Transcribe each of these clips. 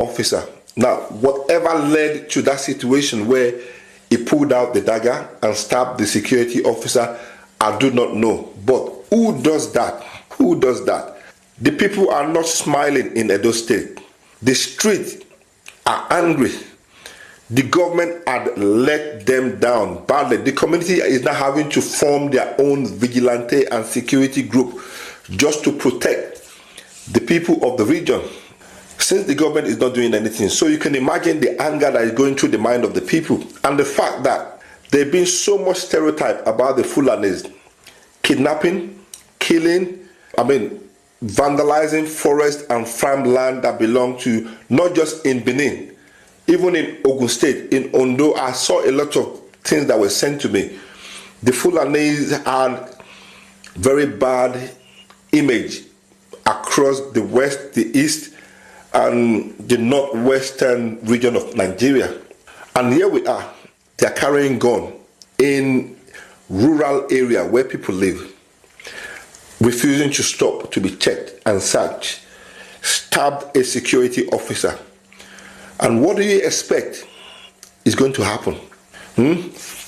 officer. Now, whatever led to that situation where he pulled out the dagger and stabbed the security officer, I do not know. But who does that? Who does that? The people are not smiling in Edo State. The streets are angry. The government had let them down badly. The community is now having to form their own vigilante and security group just to protect the people of the region, since the government is not doing anything. So you can imagine the anger that is going through the mind of the people, and the fact that there's been so much stereotype about the Fulanis, kidnapping, killing, vandalizing forest and farmland that belong to not just in Benin, even in Ogun State, in Ondo. I saw a lot of things that were sent to me. The Fulanis had very bad image across the west, the east, and the northwestern region of Nigeria. And here we are, they are carrying gun in rural area where people live, refusing to stop to be checked and searched, stabbed a security officer. And what do you expect is going to happen?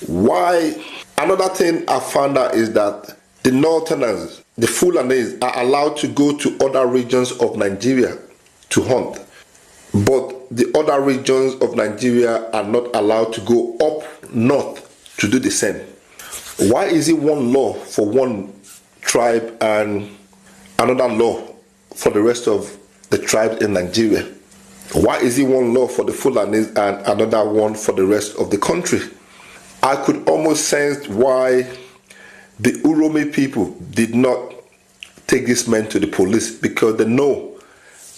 Why? Another thing I found out is that the Northerners, the Fulanis, are allowed to go to other regions of Nigeria to hunt, but the other regions of Nigeria are not allowed to go up north to do the same. Why is it one law for one tribe and another law for the rest of the tribes in Nigeria? Why is it one law for the Fulanis and another one for the rest of the country? I could almost sense why the Uromi people did not take this man to the police, because they know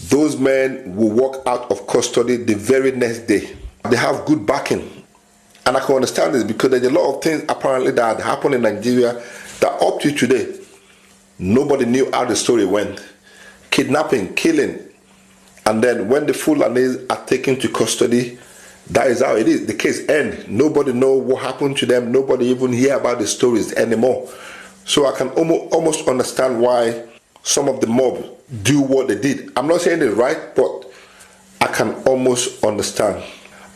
those men will walk out of custody the very next day. They have good backing. And I can understand this, because there's a lot of things apparently that happened in Nigeria that up to today, nobody knew how the story went. Kidnapping, killing, and then when the Fulanis are taken to custody, that is how it is. The case ends. Nobody knows what happened to them. Nobody even hear about the stories anymore. So I can almost understand why some of the mob do what they did. I'm not saying it's right, but I can almost understand.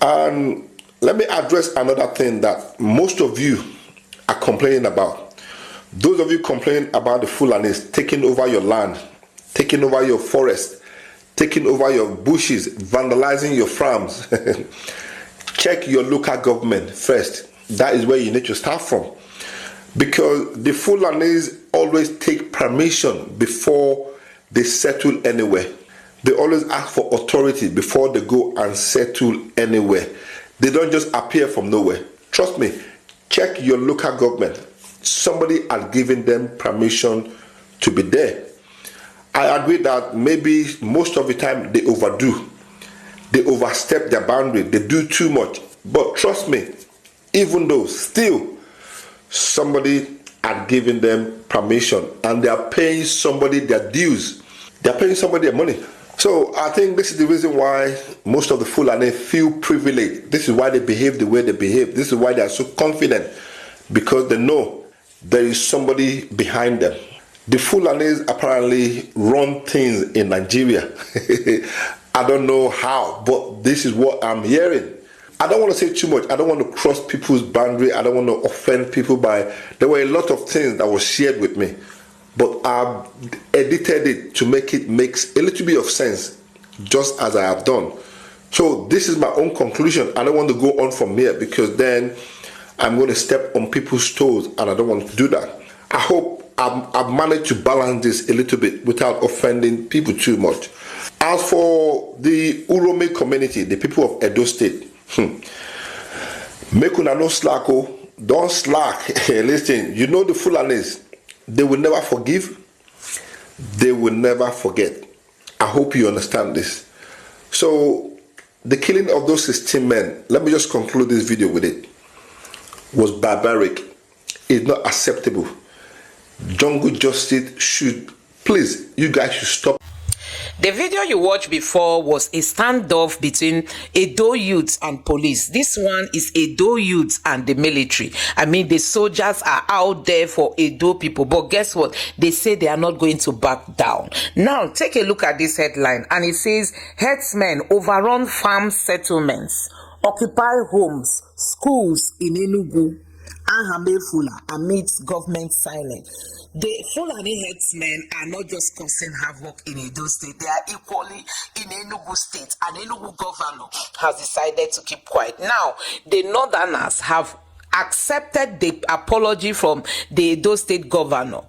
And let me address another thing that most of you are complaining about. Those of you complaining about the Fulanis taking over your land, taking over your forest, taking over your bushes, vandalizing your farms. Check your local government first. That is where you need to start from. Because the Fulanis always take permission before they settle anywhere. They always ask for authority before they go and settle anywhere. They don't just appear from nowhere. Trust me, check your local government. Somebody has given them permission to be there. I agree that maybe most of the time they overdo. They overstep their boundary. They do too much. But trust me, even though still somebody had given them permission and they are paying somebody their dues. They are paying somebody their money. So I think this is the reason why most of the Fulani feel privileged. This is why they behave the way they behave. This is why they are so confident, because they know there is somebody behind them. The Fulanis apparently run things in Nigeria. I don't know how, but this is what I'm hearing. I don't want to say too much. I don't want to cross people's boundary. I don't want to offend people by... There were a lot of things that were shared with me, but I've edited it to make it makes a little bit of sense, just as I have done. So this is my own conclusion. I don't want to go on from here, because then I'm going to step on people's toes, and I don't want to do that. I hope I've managed to balance this a little bit without offending people too much. As for the Uromi community, the people of Edo State, make una no slack, don't slack. Listen, you know the Fulanis, they will never forgive, they will never forget. I hope you understand this. So the killing of those 16 men, let me just conclude this video with it, was barbaric. It's not acceptable. Jungle justice should, please, you guys should stop. The video you watched before was a standoff between Edo youths and police. This one is Edo youths and the military. I mean, the soldiers are out there for Edo people, but guess what? They say they are not going to back down. Now, take a look at this headline, and it says, herdsmen overrun farm settlements, occupy homes, schools in Enugu. Ller Fulanis amidst government silence. The Fulani herdsmen are not just causing havoc in Edo State, they are equally in Enugu State, and Enugu governor has decided to keep quiet. Now, the Northerners have accepted the apology from the Edo State governor,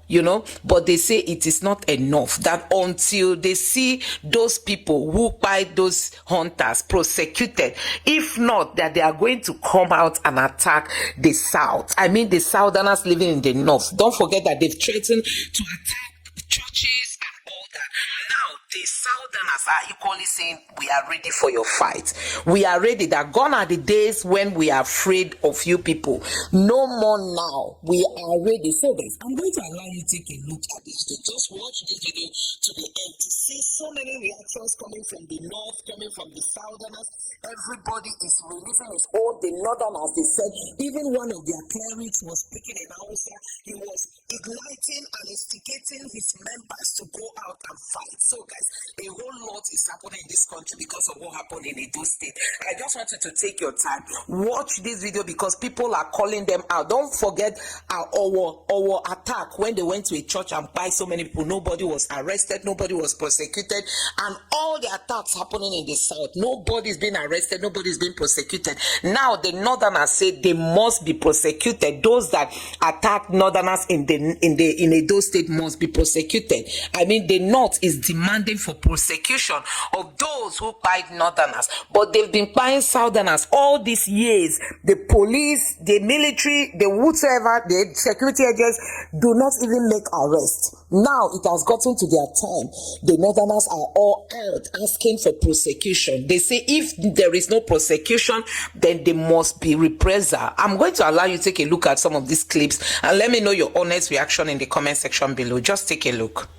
but they say it is not enough, that until they see those people who buy those hunters prosecuted, if not, that they are going to come out and attack the South. I mean, the Southerners living in the North. Don't forget that they've threatened to attack churches and all that. Now, the Southerners are equally saying, we are ready for your fight. We are ready. That gone are the days when we are afraid of you people. No more now. We are ready. So guys, I'm going to allow you to take a look at this video. Just watch this video to the end to see so many reactions coming from the North, coming from the Southerners. Everybody is releasing his own. The Northerners, they said, even one of their clerics was speaking in Hausa. He was igniting and instigating his members to go out and fight. So guys, a whole lot is happening in this country because of what happened in Edo State. I just want you to take your time, watch this video, because people are calling them out. Don't forget our attack when they went to a church and by so many people. Nobody was arrested, nobody was prosecuted, and all the attacks happening in the South, nobody's been arrested, nobody's been prosecuted. Now the Northerners say they must be prosecuted. Those that attack Northerners in Edo State must be prosecuted. I mean, the North is demanding for prosecution of those who fight Northerners, but they've been buying Southerners all these years. The police, the military, the whatever, the security agents do not even make arrests. Now it has gotten to their time. The Northerners are all out asking for prosecution. They say if there is no prosecution, then there must be reprisal. I'm going to allow you to take a look at some of these clips and let me know your honest reaction in the comment section below. Just take a look.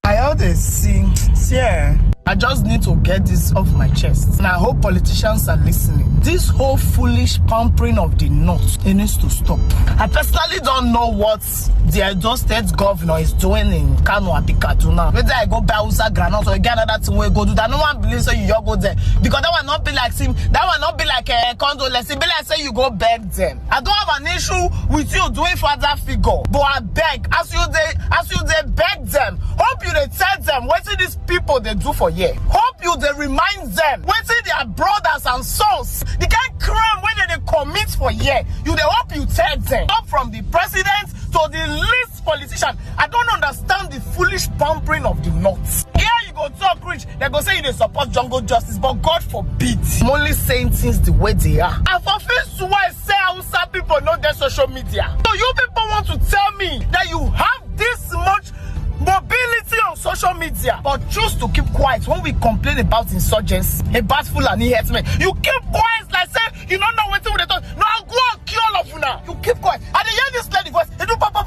I heard a sing. Yeah. I just need to get this off my chest. And I hope politicians are listening. This whole foolish pampering of the North, it needs to stop. I personally don't know what the Edo State governor is doing in Kano and Kaduna. Whether I go buy Usa Granite or get another thing where go do that. No one believes you go there. Because that will not be like him. That will not be like a condolence. It be like say you go beg them. I don't have an issue with you doing father figure. But I beg, as you they beg them, hope you they tell them what these people they do for you. Hope you they remind them what their brothers and sons, the kind of crime when they commit for year. You they hope you tell them. Up from the president to the least politician. I don't understand the foolish pampering of the North. Here you go talk rich, they go say they support jungle justice, but God forbid. I'm only saying things the way they are. I fulfill to why say Hausa people know their social media. So you people want to tell me that you have this much mobility on social media, but choose to keep quiet when we complain about insurgents, about Fulani herdsmen. You keep quiet like say you don't know what they talk. No, I'll go and kill all of you now. You keep quiet. And the hear this lady voice, they do papa.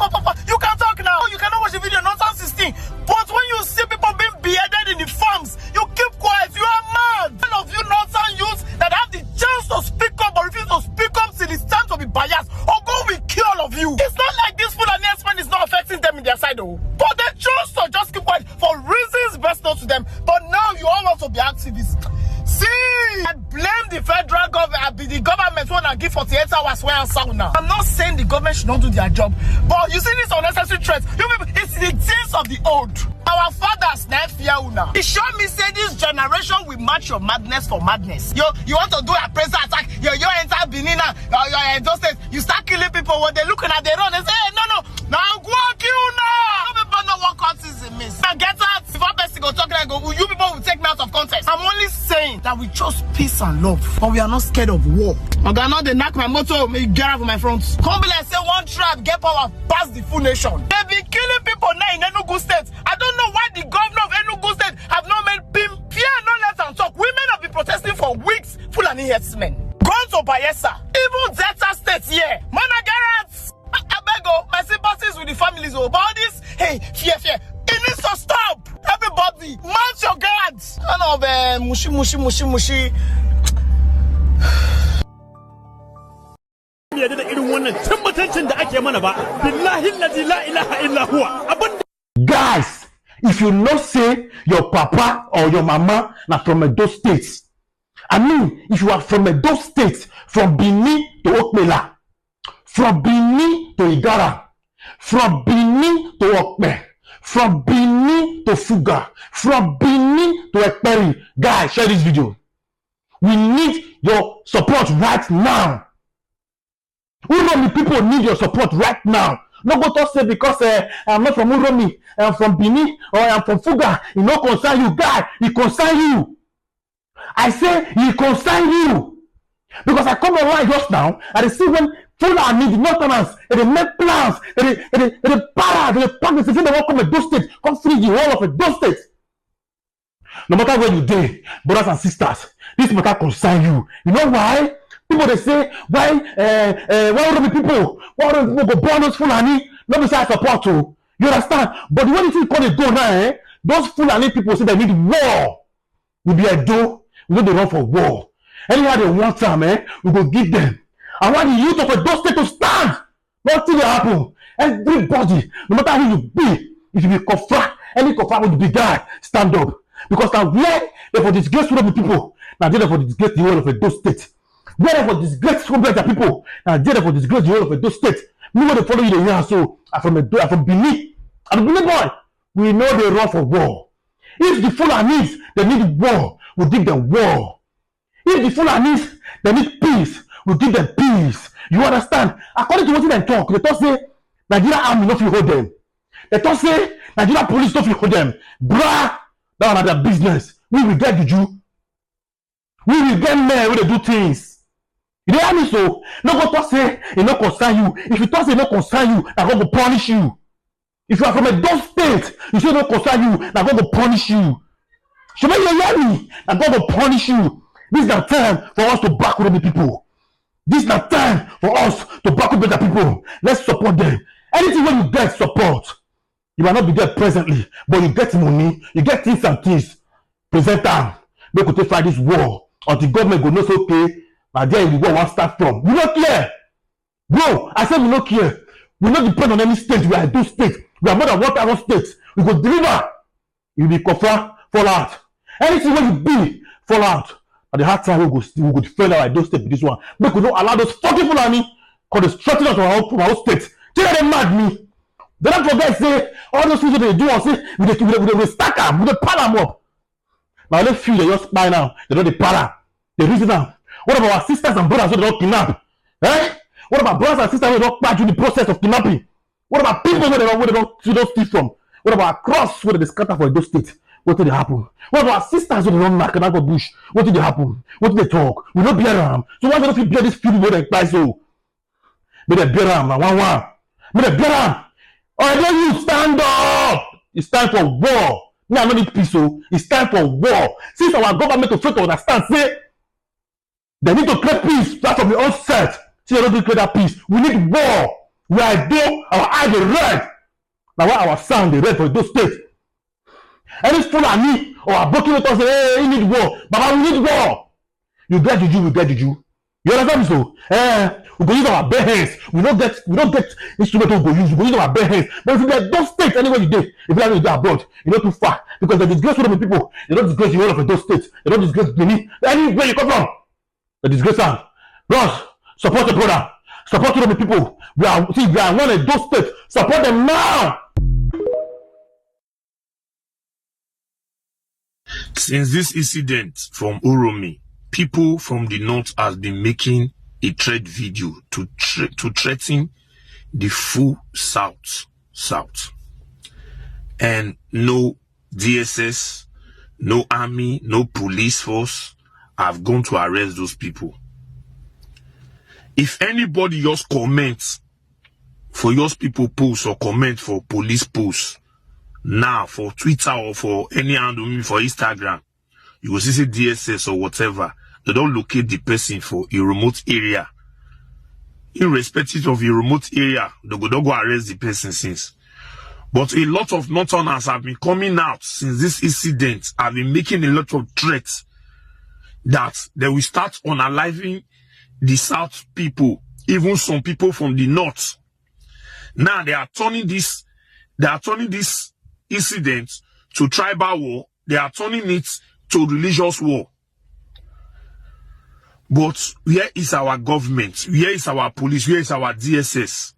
You can talk now. You cannot watch the video, nonsense 16. But when you see people being beheaded in the farms, you keep quiet. You are mad. All of you nonsense youths that have the chance to speak up but refuse to speak up till it's time to be biased, or go we kill all of you. It's not like this Fulani herdsmen is not affecting them in their side though. But they choose to just keep quiet for reasons best known to them. But now you all want to be activists. See, I blame the federal government, the government when I give 48 hours where I'm sound now. I'm not saying the government should not do their job, but you see this unnecessary threats. You people, it's the days of the old. Our fathers never fear now. It sure me say this generation will match your madness for madness. You want to do a press attack, you enter Benin, your Edo State, you start killing people when they're looking at their own and say, hey, no, now go and kill now. Some people know what context it means. Now get out. If one person go talk like you people will take me out of context. I'm only saying that we chose peace and love, but we are not scared of war. Okay, now they knock my motor, may get out of my front. Come be like say one tribe get power past the full nation. They be killing people now in Enugu State. I don't know why the governor of Enugu State have not made PIM. Fear not let them talk. Women have been protesting for weeks. Fulani herdsmen. Gone to Bayelsa. Even Delta State here. Managarats. I beg you, my sympathies with the families about this. Hey, fear. It needs to stop. Everybody, mount your guards. I know, mushi. Guys, if you not say your papa or your mama not from those states, I mean, if you are from those states, from Benin to Okmela, from Benin to Igara, from Benin to Okme, from Benin to Fuga, from Benin to Ekperi, guys, share this video. We need your support right now. Uromi people need your support right now. No go to say because I'm not from Uromi, I'm from Benin or I'm from Fuga. It no concern you, guy. It concern you. I say it concern you because I come online just now and I see when Fulani, the Northerners, they make plans, they para, they pack the system, they won't come to those states, come free the whole of those states. No matter where you dey, brothers and sisters, this matter concern you. You know why? People they say, why would people go born those Fulani? Not beside support to. You understand? But the way you call it go now, those Fulani people say they need war. We be a do, we know they run for war. Anyhow they want time, we go give them. I want the youth of those states to stand. Nothing will happen. Everybody, no matter who you be, if you be Kofa, any Kofa will be guy, stand up. Because now where they for disgrace to the people, now they for disgrace the whole of those states. Where they for disgrace to the people, now they for disgrace the whole of those states. Me when they follow you here, so I'm from Benin. I'm a Benin boy. We know they run for war. If the Fulanis they need war, we give them war. If the Fulanis they need peace, we give them peace. You understand? According to what they talk, they talk say Nigeria army no fit hold them. They talk say Nigeria police no fit hold them. Bruh, that's another business. We will get the Jew. We will get men when they do things. You know what I mean? So no go talk say it no concern you. If you talk say it no concern you, I go punish you. If you are from a those state, you say no concern you, I go punish you. So when you hear me, I go punish you. This is the time for us to back with the people. This is the time for us to back with better people. Let's support them. Anything when you get support, you might not be there presently, but you get money, you get things and things. Present them. We could fight this war. Or the government go know say okay, and there the war won't start from. We don't care. Bro, I said we don't care. We don't depend on any state. We are two states. We are more than 1,000 states. We go deliver. You be Kofa, fall out. Anything when you be, fall out. At the hard time, we go defend our those states with this one. We could not allow those fucking Fulani cause the structure of our own states. Tell them mad me. They don't forget say all those things they do and say we stack them, we pile them up. Now let's feel they just spy now. They don't para. They reason now. What about our sisters and brothers who don't kidnap? What about brothers and sisters who don't pass through the process of kidnapping? What about people where they don't steal from? What about our cross where they scatter for those states? What did happen? What about our sisters who don't knock out the bush? What did happen? What did they talk? We don't bear them. So why don't we bear this people where they buy so? May they bear them now one. May they bear them. Or then you stand up. It's time for war. Now I don't need peace, so it's time for war. Since our government to fail to understand, say they need to create peace. That's from the onset. See, they don't need to create that peace. We need war. We are there, our eyes are red. Now why our sound is red for those states? Any Fulani or a broken letter say, hey, you need war. Baba, we need war. You get juju, we get juju. You understand me so? We go use our bare hands. We don't get instruments we go use. We go use our bare hands. But if you get those states anywhere you do, if you like to go abroad, you know too far. Because they disgrace so many people. They don't disgrace you all of those states. They don't disgrace Benin. Anywhere you come from, they disgrace them. Bros, support the brother. Support the people. We are one of those states. Support them now. Since this incident from Uromi, people from the north have been making a threat video to threaten the full South. And no DSS, no army, no police force have gone to arrest those people. If anybody just comments for yours people posts or comment for police posts now for Twitter or for any handle for Instagram, you will see DSS or whatever. They don't locate the person for a remote area. Irrespective of a remote area, they don't go arrest the person since. But a lot of Northerners have been coming out since this incident, have been making a lot of threats that they will start unaliving the South people, even some people from the North. Now they are turning this incident to tribal war. They are turning it to religious war. But where is our government? Where is our police? Where is our DSS?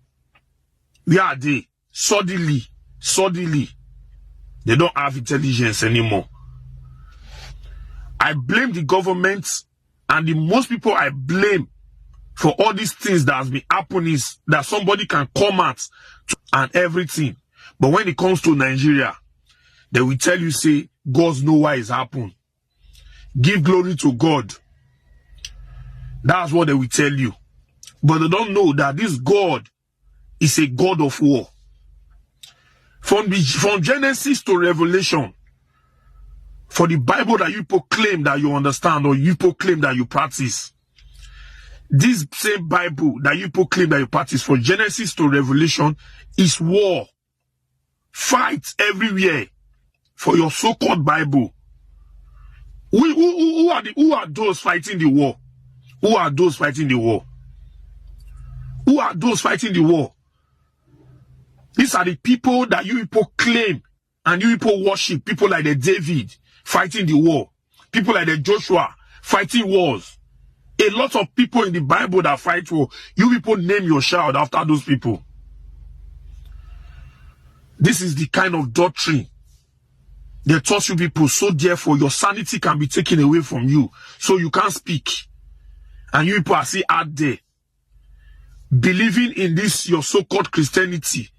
Where are they? Suddenly, they don't have intelligence anymore. I blame the government, and the most people I blame for all these things that has been happening is that somebody can come out and everything. But when it comes to Nigeria, they will tell you, say, God knows why it's happened. Give glory to God. That's what they will tell you. But they don't know that this God is a God of war. From Genesis to Revelation, for the Bible that you proclaim that you understand or you proclaim that you practice, this same Bible that you proclaim that you practice from Genesis to Revelation is war. Fight everywhere for your so-called Bible. Who are those fighting the war? Who are those fighting the war? Who are those fighting the war? These are the people that you people claim and you people worship. People like the David fighting the war. People like the Joshua fighting wars. A lot of people in the Bible that fight war. You people name your child after those people. This is the kind of doctrine they taught you people. So therefore your sanity can be taken away from you. So you can't speak. And you people are still out there believing in this your so-called Christianity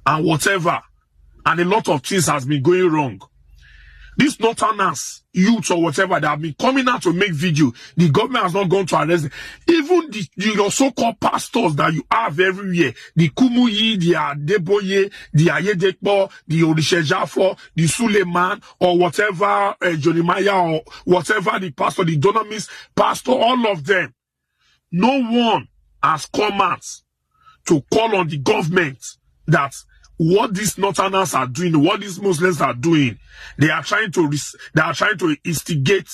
and whatever, and a lot of things has been going wrong. These Northerners, youths or whatever, that have been coming out to make video, the government has not gone to arrest them. Even your so-called pastors that you have everywhere, the Kumuyi, the Adeboye, the Ayedekpo, the Orishejafo, the Suleiman, or whatever, Jeremiah, or whatever the pastor, the Dunamis pastor, all of them, no one has come out to call on the government that what these Northerners are doing, what these Muslims are doing, they are trying to instigate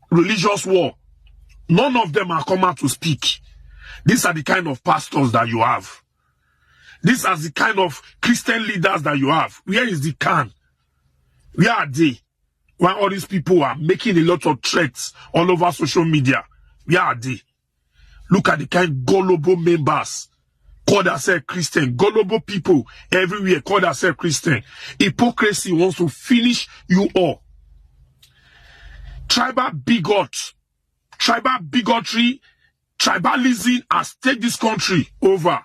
religious war. None of them are come out to speak. These are the kind of pastors that you have. These are the kind of Christian leaders that you have. Where is the can? Where are they? When all these people are making a lot of threats all over social media, where are they? Look at the kind of gullible members call themselves Christian. Gullible people everywhere call themselves Christian. Hypocrisy wants to finish you all. Tribal bigotry, tribalism has taken this country over.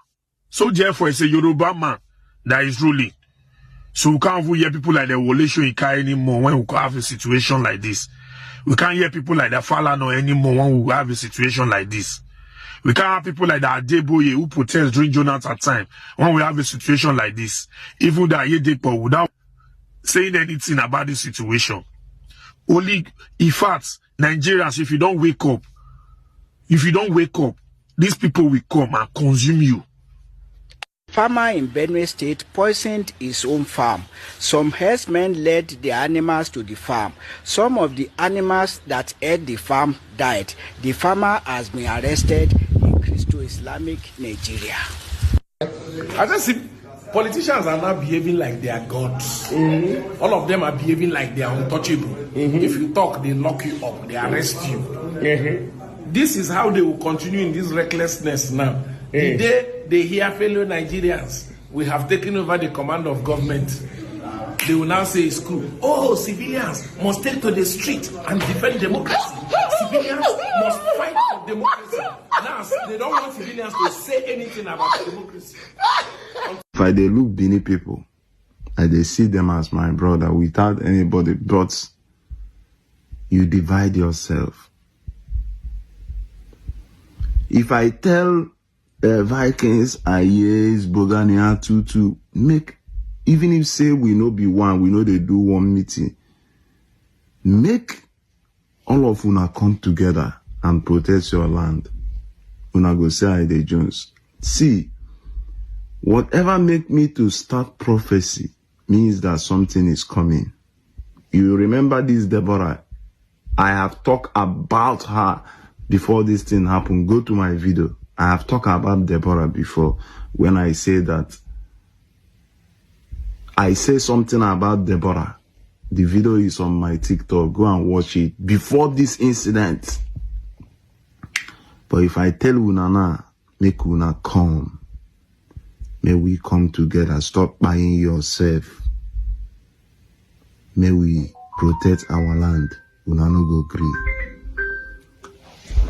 So therefore, it's a Yoruba man that is ruling. So we can't hear people like the Wolesho Ika anymore when we have a situation like this. We can't hear people like the Falano anymore when we have a situation like this. We can't have people like the Adeboye who protest during Jonathan time when we have a situation like this. Even the Ayedepo without saying anything about this situation. Only, in fact, Nigerians, if you don't wake up, these people will come and consume you. Farmer in Benue State poisoned his own farm. Some herdsmen led the animals to the farm. Some of the animals that ate the farm died. The farmer has been arrested in Christo-Islamic Nigeria. I just see politicians are now behaving like they are gods. All of them are behaving like they are untouchable. If you talk, they lock you up, they arrest you. This is how they will continue in this recklessness now. The day they hear, fellow Nigerians, we have taken over the command of government, they will now say it's cool. Oh, civilians must take to the street and defend democracy. Civilians must fight for democracy. Now, they don't want civilians to say anything about democracy. If I dey look Benin people, I dey see them as my brother without anybody, but you divide yourself. If I tell Vikings, Ayes, Bogania, Tutu, make, even if say we know be one, we know they do one meeting, make all of una come together and protect your land. Una go say Ide Jones. See, whatever make me to start prophecy means that something is coming. You remember this Deborah? I have talked about her before this thing happened. Go to my video. I have talked about Deborah before when I say that. I say something about Deborah. The video is on my TikTok. Go and watch it before this incident. But if I tell Unana, make Una come. May we come together. Stop buying yourself. May we protect our land. Una no go gree.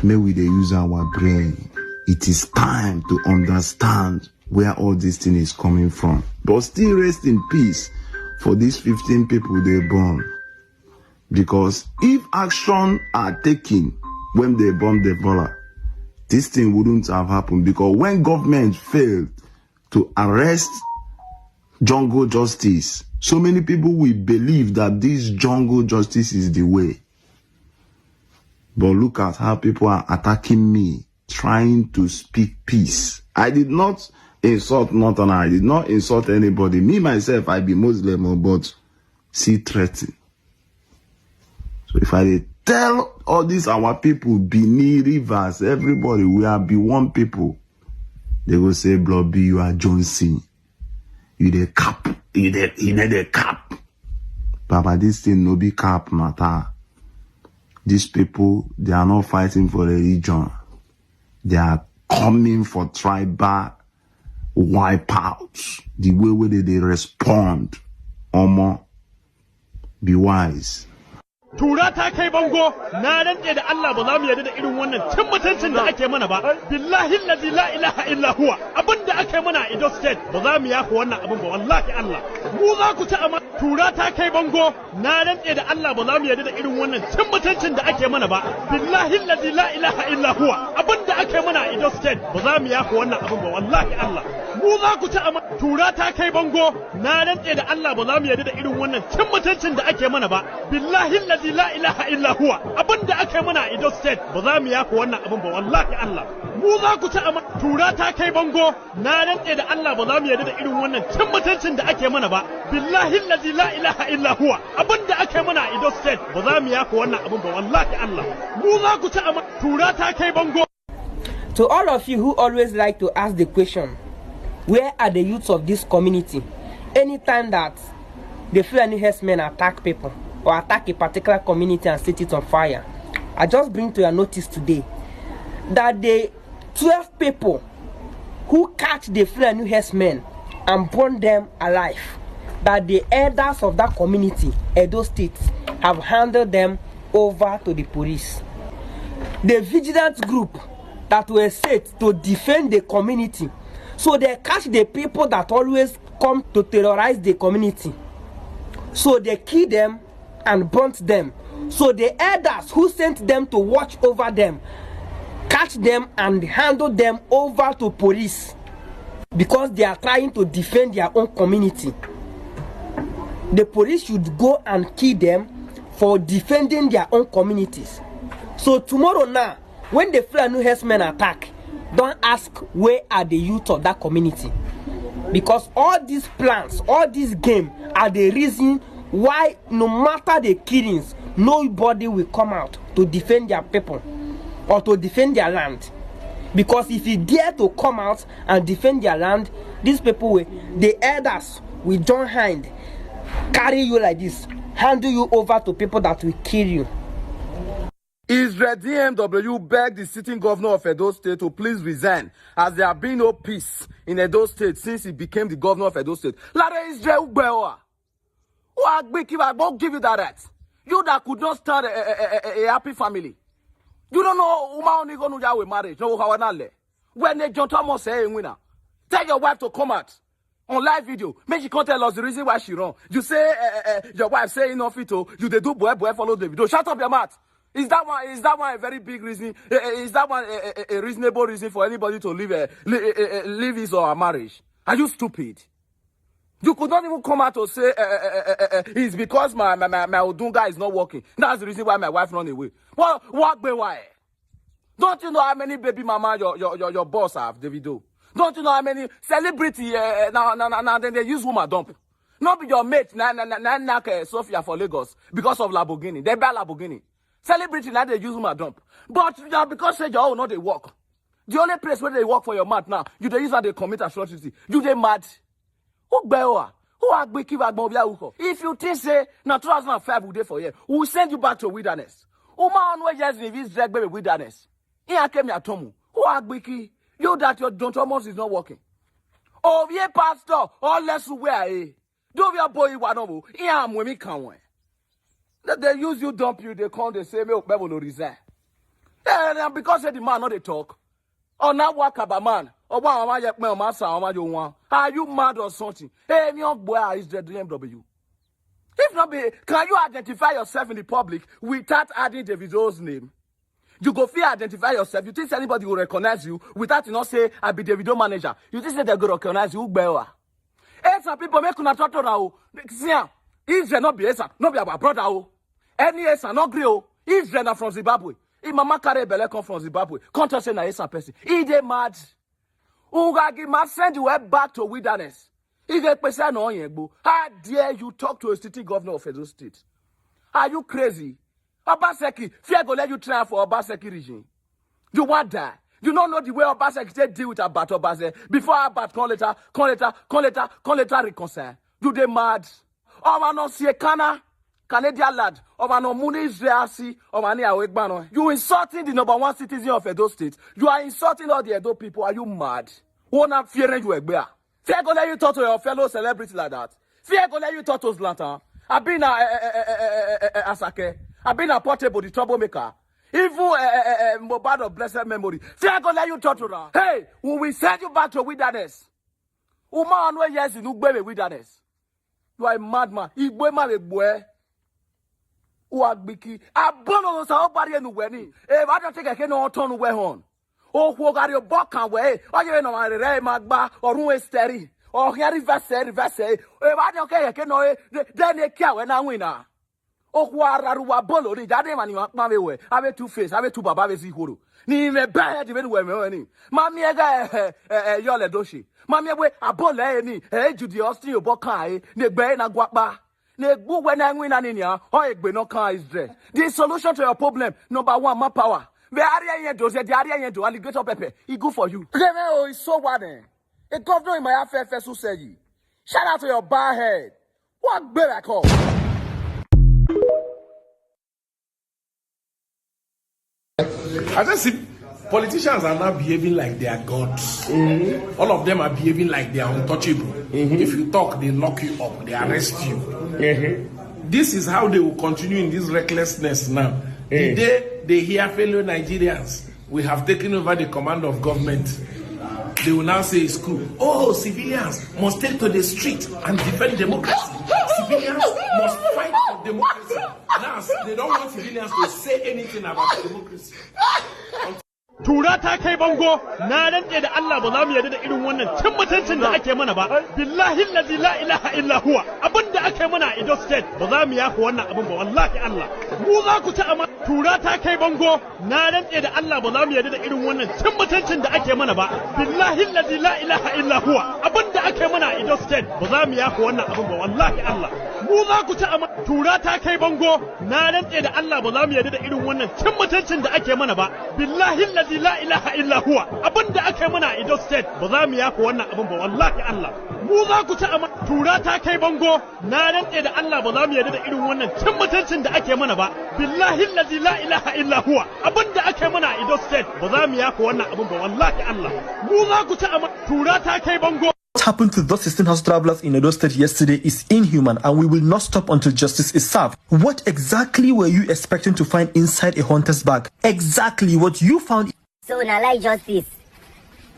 May we dey use our brain. It is time to understand where all this thing is coming from. But still rest in peace for these 15 people they born. Because if action are taken when they bomb the Ebola, this thing wouldn't have happened. Because when government failed to arrest jungle justice, so many people will believe that this jungle justice is the way. But look at how people are attacking me, trying to speak peace. I did not insult Northern. I did not insult anybody. Me, myself, I be Muslim, but see threaten. So if I tell all these our people, Bini, Rivers, everybody, we are be one people, they will say, Blobby, you are Johnson. You the cap. You the cap. Papa, this thing no be cap matter. These people, they are not fighting for religion. They are coming for tribal wipeouts. The way where they respond. Omo, be wise. Tura ta kai bango na rantse da Allah ba za mu yarda da irin wannan cin mutuncin da ake mana ba. Billahi allazi la ilaha illa huwa abinda ake mana a Edo State ba za mu yafa wannan abin ba wallahi Allah. Mu za ku ci amma tura ta kai bango na rantse da Allah ba za mu yarda da irin wannan cin mutuncin da ake mana ba. Billahi allazi la ilaha illa huwa abinda ake mana a Edo State ba za mu yafa wannan abin ba wallahi Allah. Mu za ku ci amma tura ta kai bango na rantse da Allah ba za mu yarda da irin wannan cin mutuncin da ake mana ba. Billahi allazi la ilaha illa huwa abinda ake mana a Edo State ba za mu yafa wannan abin ba wallahi Allah. Mu za ku ci amma tura ta kai bango na rantse da Allah ba za mu yarda da irin wannan cin mutuncin da ake mana ba. Billahi allazi la ilaha illa huwa abinda ake mana a Edo State ba za mu yafa wannan abin ba wallahi Allah. Mu za ku ci amma tura ta kai bango. To all of you who always like to ask the question, where are the youths of this community? Anytime that the Fulani herdsmen attack people or attack a particular community and set it on fire, I just bring to your notice today that the 12 people who catch the Fulani herdsmen and burn them alive, that the elders of that community, Edo State, have handed them over to the police. The vigilant group that were set to defend the community, so they catch the people that always come to terrorize the community. So they kill them and burnt them. So the elders who sent them to watch over them catch them and handle them over to police because they are trying to defend their own community. The police should go and kill them for defending their own communities. So tomorrow now, when the Fulani herdsmen attack, don't ask where are the youth of that community, because all these plans, all this game are the reason why no matter the killings, nobody will come out to defend their people or to defend their land. Because if you dare to come out and defend their land, these people will, the elders will join hand, carry you like this, handle you over to people that will kill you. Israel DMW begged the sitting governor of Edo State to please resign, as there have been no peace in Edo State since he became the governor of Edo State. Lara Israel Bewa, won't give you that right. You that could not start a happy family. You don't know Uma only going to marriage. No, how when they John Thomas say winner. Tell your wife to come out. on live video. Make she can't tell us the reason why she run. You say your wife say enough it, you they do boy follow the video. Shut up your mouth. Is that one a very big reason? Is that one a reasonable reason for anybody to leave his or her marriage? Are you stupid? You could not even come out to say it's because my Odunga is not working. That's the reason why my wife run away. What why? Don't you know how many baby mama your boss have, Davido? Don't you know how many celebrity now then they use woman dump? Not be your mate Sophia for Lagos because of Lamborghini. They buy Lamborghini. Celebrity now they use woman dump. But now because say your own not they work. The only place where they work for your mat now, you they use that they commit atrocity. You they mad. Who if you think say now 2005 will day for you, we will send you back to wilderness. Uma on just in this drag baby wilderness. Here came your tomu. Who agbiki? You that your Don Thomas is not working. Oh, yeah, pastor, all less where do your boy one of here am when me come. That they use you, dump you, they come, they say, me will resign. And because the man not they talk. Or now work about man. Or one of my master, are you mad or something? Hey, young boy, is the DMW. If not be, can you identify yourself in the public without adding Davido's name? You go fear identify yourself. You think anybody will recognize you without you not say I be Davido manager. You think they go recognize you better. Hey, some people make una talk now. See, Israel not be Esa, not be our brother. Any Esa not grill. Israel not from Zimbabwe. If mama carry belle come from Zimbabwe, can't say na Esa person. He dey mad. Ungagi must send you back to wilderness. If a person no yegbo, how dare you talk to a city governor of Edo State? Are you crazy? Obaseki, fear go let you try for Obaseki regime. You want that? You don't know the way Obaseki deal with Abat Obase before Abat come later reconcile. You dey mad? Oba no see Kana, Canadian lad. Oba no muni Israel see. Oba ni awegbano. You insulting the #1 citizen of Edo State. You are insulting all the Edo people. Are you mad? Who not fearing you egbea? Fear go let you talk to your fellow celebrity like that. Fear go let you talk to Zlatan. I've been Asake. I've been a Portable, the troublemaker. Even Mobad of blessed memory. Fear go let you talk to her. Hey, when we send you back to wilderness, Uma no yes in Ugbe wilderness. You are a madman. Igwe ma be boy. Uagbiki. Abono sa obari enu weni. If I don't take a can no turn we hon. Oh, who got your buck and way. Oh, you know, my Ray Magba or Ruin Steri. Or Harry Vassay. If I don't care, I can know it. Then they care when I win. Oh, Wararua Bolo, the Daddy man, you want my way. I have 2 face, I have 2 Babas Huru. Ni me bad even when Mammy, Yola Doshi. Mammy, a bole any, Judy Austin, your Bokai, the Bain and Guapa. Ne go when I win an India, or a Benoka is dressed. The solution to your problem, #1, my power. The area does the area to alligator pepper. It good for you. Remember, it's so bad. A governor in my affair who said you. Shout out to your bar head. What better call? I just see politicians are now behaving like they are gods. All of them are behaving like they are untouchable. If you talk, they lock you up, they arrest you. This is how they will continue in this recklessness now. The day they hear fellow Nigerians, we have taken over the command of government, they will now say it's cool. Oh, civilians must take to the street and defend democracy. Civilians must fight for democracy. Now, they don't want civilians to say anything about democracy. Tura ta kai bango na rantse da Allah ba za mu yarda da irin wannan cin mutuncin da ake mana ba billahi allazi la ilaha illa huwa abinda ake mana a Edo State ba za mu yafi wannan abin ba wallahi Allah mu za ku ci amma tura ta kai bango na rantse da Allah ba za mu yarda da irin wannan cin mutuncin da ake mana ba billahi allazi la ilaha illa huwa abinda ake mana a Edo State ba za mu yafi wannan abin ba wallahi Allah mu za ku ci amma tura ta kai bango na rantse da Allah ba za mu yarda da irin wannan cin mutuncin da ake mana ba billahi allazi la ilaha illa huwa abinda aka mana a Edo State ba za mu yafi wannan abin ba wallahi Allah mu za ku ci amma tura ta kai bango na rantse da Allah ba za mu yarda da irin wannan cin mutuncin da ake mana ba billahi allazi la ilaha illa huwa abinda aka mana a Edo State ba za mu yafi wannan abin ba wallahi Allah mu za ku ci amma tura ta kai bango. What happened to those 16 house travelers in Edo State yesterday is inhuman, and we will not stop until justice is served. What exactly were you expecting to find inside a hunter's bag? Exactly what you found. So now like justice.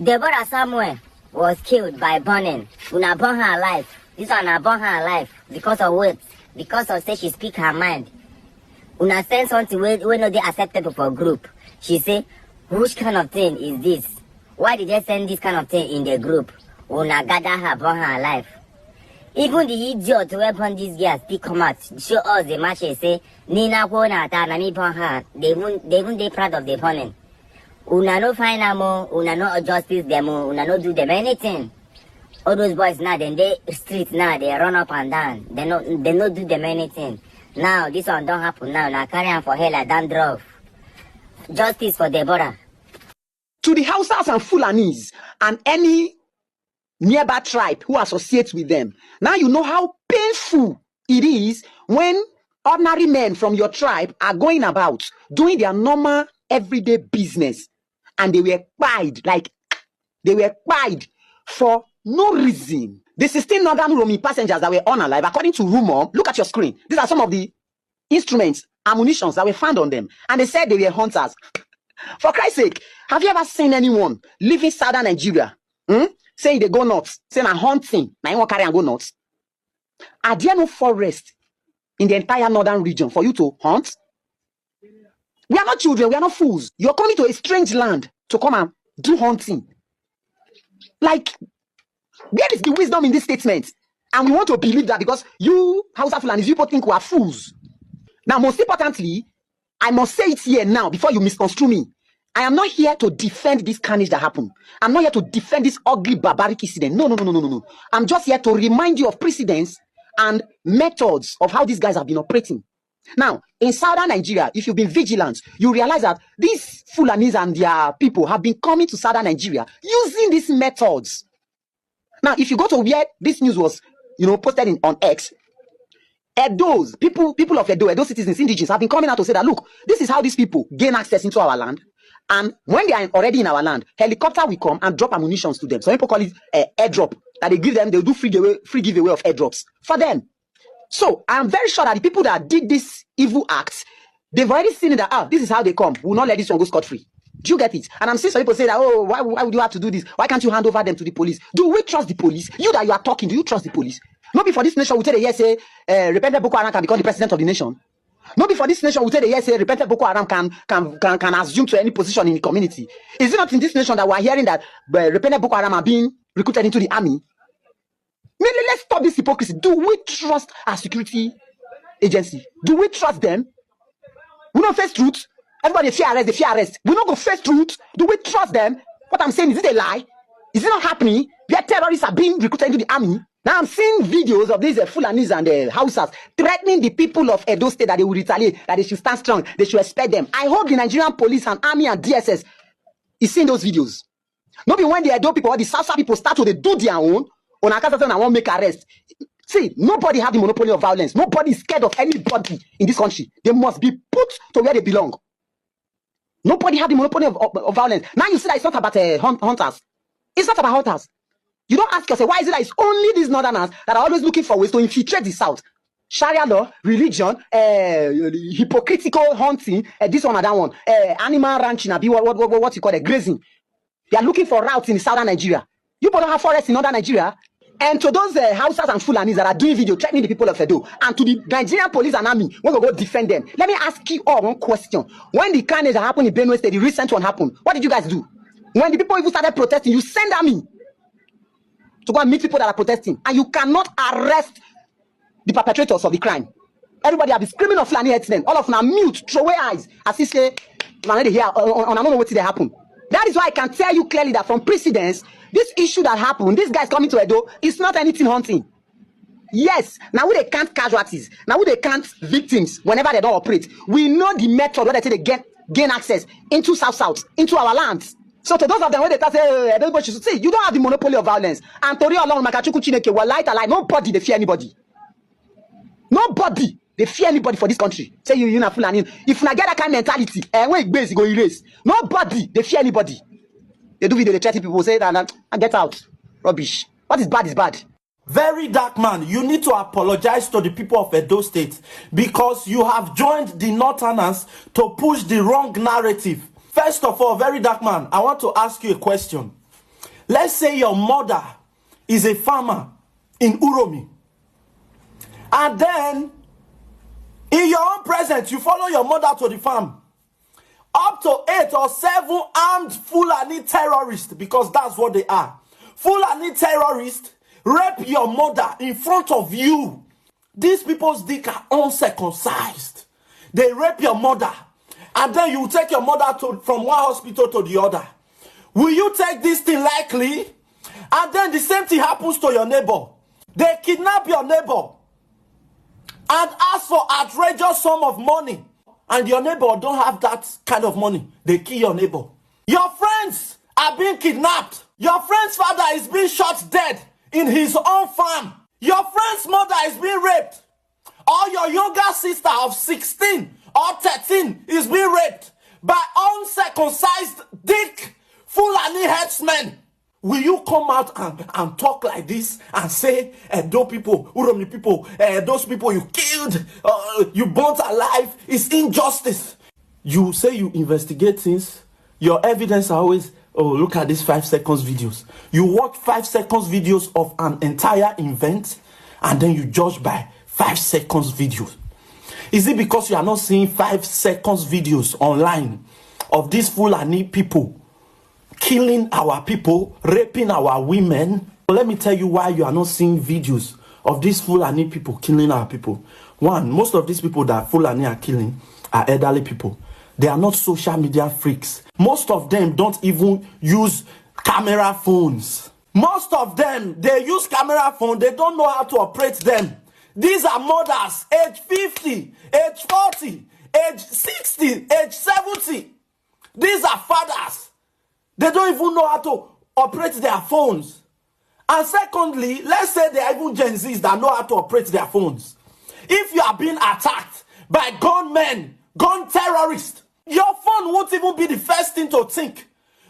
Deborah Samuel, was killed by burning. Una burn her alive. This one una burn her alive because of what? Because of say she speak her mind. Una send something we no dey acceptable for group. She say, which kind of thing is this? Why did they send this kind of thing in the group? Una gather her, burn her alive. Even the idiot who burn these girls, speak come out, show us the match and say, Nina Wona Nami burn her. They even they proud of the burning. Una no find them, una no justice them, una no do them anything. All those boys now, then they street now, they run up and down. They no do them anything. Now this one don't happen now. Now carry on for hell like dandruff. Justice for Deborah. To the Hausas and Fulanis and any nearby tribe who associates with them. Now you know how painful it is when ordinary men from your tribe are going about doing their normal everyday business and they were pied, like they were pied for no reason. The 16 Northern roaming passengers that were unalive, according to rumor, look at your screen. These are some of the instruments, ammunitions that were found on them. And they said they were hunters. For Christ's sake, have you ever seen anyone leaving southern Nigeria saying they go nuts, saying I'm hunting, now you want to carry and go nuts? Are there no forest in the entire northern region for you to hunt? We are not children, we are not fools. You're coming to a strange land to come and do hunting. Like, where is the wisdom in this statement? And we want to believe that because you, Hausa Fulanis, you people think we are fools. Now, most importantly, I must say it here now before you misconstrue me. I am not here to defend this carnage that happened. I'm not here to defend this ugly barbaric incident. No. I'm just here to remind you of precedents and methods of how these guys have been operating. Now, in southern Nigeria, if you've been vigilant, you realize that these Fulanis and their people have been coming to southern Nigeria using these methods. Now, if you go to where this news was, posted on X, Edo's people of Edo citizens, indigenous, have been coming out to say that, look, this is how these people gain access into our land. And when they are already in our land, helicopter will come and drop ammunition to them. Some people call it airdrop. That they give them, they'll do free giveaway of airdrops for them. So I'm very sure that the people that did this evil act, they've already seen that, this is how they come. We'll not let this one go scot-free. Do you get it? And I'm seeing some people say that, why would you have to do this? Why can't you hand over them to the police? Do we trust the police? You that you are talking, do you trust the police? Not before this nation will tell the yes, say, repentant Boko Haram can become the president of the nation. Not before this nation will tell the yes, say, repentant Boko Haram can assume to any position in the community. Is it not in this nation that we're hearing that repentant Boko Haram are being recruited into the army? Let's stop this hypocrisy. Do we trust our security agency? Do we trust them? We don't face truth. Everybody fear arrest. We don't go face truth. Do we trust them? What I'm saying, is it a lie? Is it not happening? Where terrorists are being recruited into the army? Now I'm seeing videos of these Fulanis and Hausas threatening the people of Edo State that they will retaliate, that they should stand strong, they should expect them. I hope the Nigerian police and army and DSS is seeing those videos. Not when the Edo people or the South people start to do their own, on account of them, I won't make arrest. See, nobody have the monopoly of violence. Nobody is scared of anybody in this country. They must be put to where they belong. Nobody have the monopoly of violence. Now you see that it's not about hunters. It's not about hunters. You don't ask yourself, why is it that it's only these northerners that are always looking for ways to infiltrate the South? Sharia law, religion, hypocritical hunting, this one and that one, animal ranching, what you call it, grazing. They are looking for routes in southern Nigeria. You don't have forests in northern Nigeria. And to those Hausas and Fulanis that are doing video threatening the people of Edo, and to the Nigerian police and army, we're going to go defend them. Let me ask you all one question. When the carnage that happened in Benue State, the recent one happened, what did you guys do? When the people even started protesting, you send army to go and meet people that are protesting, and you cannot arrest the perpetrators of the crime. Everybody have been screaming of Fulani herdsmen. All of them are mute, throw away eyes, as if say, I don't know what did happen. That is why I can tell you clearly that from precedence, this issue that happened, this guy's coming to Edo, is not anything hunting. Yes, now we they count casualties, now we they count victims whenever they don't operate. We know the method where they say they gain access into South, into our lands. So to those of them where they say, everybody should see, you don't have the monopoly of violence. And Tori along Makachuku Chineke were light alive. Nobody they fear anybody. Nobody they fear anybody for this country. Say you na Fulani. If you get that kind of mentality, when it base, go erase. Nobody they fear anybody. They do video, they threaten people, say that and get out. Rubbish. What is bad is bad. Very dark man, you need to apologize to the people of Edo State because you have joined the Northerners to push the wrong narrative. First of all, very dark man, I want to ask you a question. Let's say your mother is a farmer in Uromi. And then, in your own presence, you follow your mother to the farm. Up to 8 or 7 armed Fulani terrorists, because that's what they are. Fulani terrorists rape your mother in front of you. These people's dick are uncircumcised. They rape your mother. And then you take your mother from one hospital to the other. Will you take this thing lightly? And then the same thing happens to your neighbor. They kidnap your neighbor and ask for outrageous sum of money. And your neighbor don't have that kind of money. They kill your neighbor. Your friends are being kidnapped. Your friend's father is being shot dead in his own farm. Your friend's mother is being raped. Or your younger sister of 16 or 13 is being raped by uncircumcised dick Fulani headsmen. Will you come out and talk like this and say, those people, Uromi people, those people you killed, you burnt alive, it's injustice? You say you investigate things, your evidence are always, oh, look at these 5 seconds videos. You watch 5 seconds videos of an entire event and then you judge by 5 seconds videos. Is it because you are not seeing 5 seconds videos online of these Fulani people killing our people, raping our women? But let me tell you why you are not seeing videos of these Fulani people killing our people. One, most of these people that Fulani are killing are elderly people. They are not social media freaks. Most of them don't even use camera phones. Most of them, they use camera phones, they don't know how to operate them. These are mothers, age 50, age 40, age 60, age 70. These are fathers. They don't even know how to operate their phones. And secondly, let's say they are even Gen Zs that know how to operate their phones. If you are being attacked by gunmen, gun terrorists, your phone won't even be the first thing to think.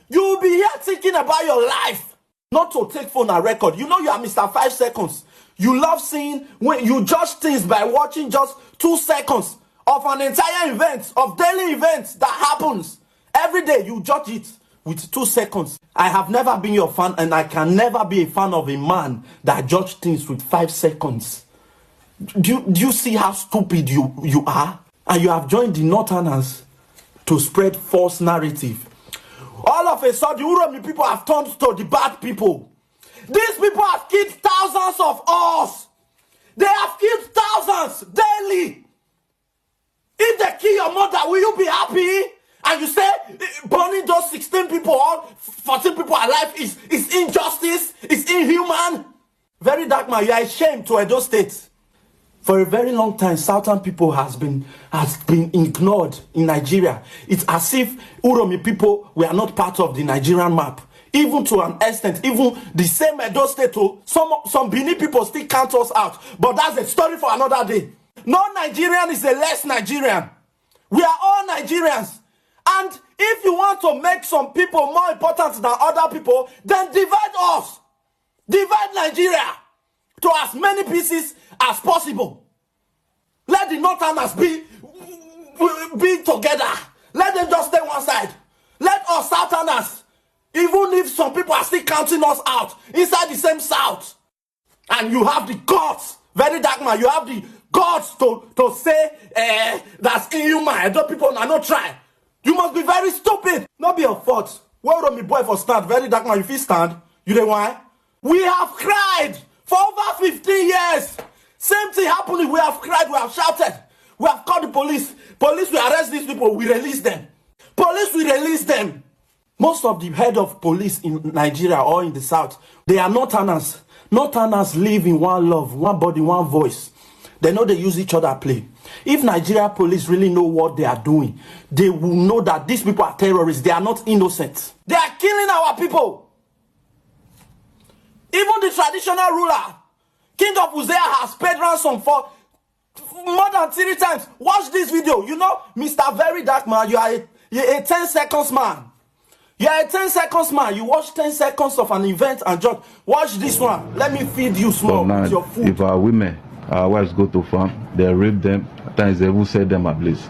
You will be here thinking about your life, not to take phone and record. You know you are Mr. 5 seconds. You love seeing, when you judge things by watching just 2 seconds of an entire event, of daily events that happens. Every day you judge it with 2 seconds. I have never been your fan and I can never be a fan of a man that judge things with 5 seconds. Do you see how stupid you are? And you have joined the Northerners to spread false narrative. All of a sudden, the Uromi people have turned to the bad people. These people have killed thousands of us. They have killed thousands daily. If they kill your mother, will you be happy? And you say burning those 16 people or 14 people alive is injustice, it's inhuman. Very dark man, you are ashamed to Edo State. For a very long time, Southern people has been ignored in Nigeria. It's as if Uromi people were not part of the Nigerian map. Even to an extent, even the same Edo State, some Benin people still count us out. But that's a story for another day. No Nigerian is a less Nigerian. We are all Nigerians. And if you want to make some people more important than other people, then divide us. Divide Nigeria to as many pieces as possible. Let the Northerners be together. Let them just stay one side. Let us Southerners, even if some people are still counting us out, inside the same South. And you have the guts, very dark man, you have the guts to say that's inhuman. I don't people are not try. You must be very stupid. Not be your fault. Where on me boy for stand? Very dark man, if you stand, you know why? We have cried for over 15 years. Same thing happening. We have cried, we have shouted. We have called the police. Police will arrest these people, we release them. Police will release them. Most of the head of police in Nigeria or in the South, they are Northerners. Northerners live in one love, one body, one voice. They know they use each other play. If Nigeria police really know what they are doing, they will know that these people are terrorists. They are not innocent. They are killing our people. Even the traditional ruler, King of Uzziah, has paid ransom for more than 3 times. Watch this video. You know, Mr. Very Dark Man, you're a 10 seconds man. You're a 10 seconds man. You watch 10 seconds of an event and just watch this one. Let me feed you small with your food. If our women, our wives go to farm, they rape them, at times they even set them ablaze.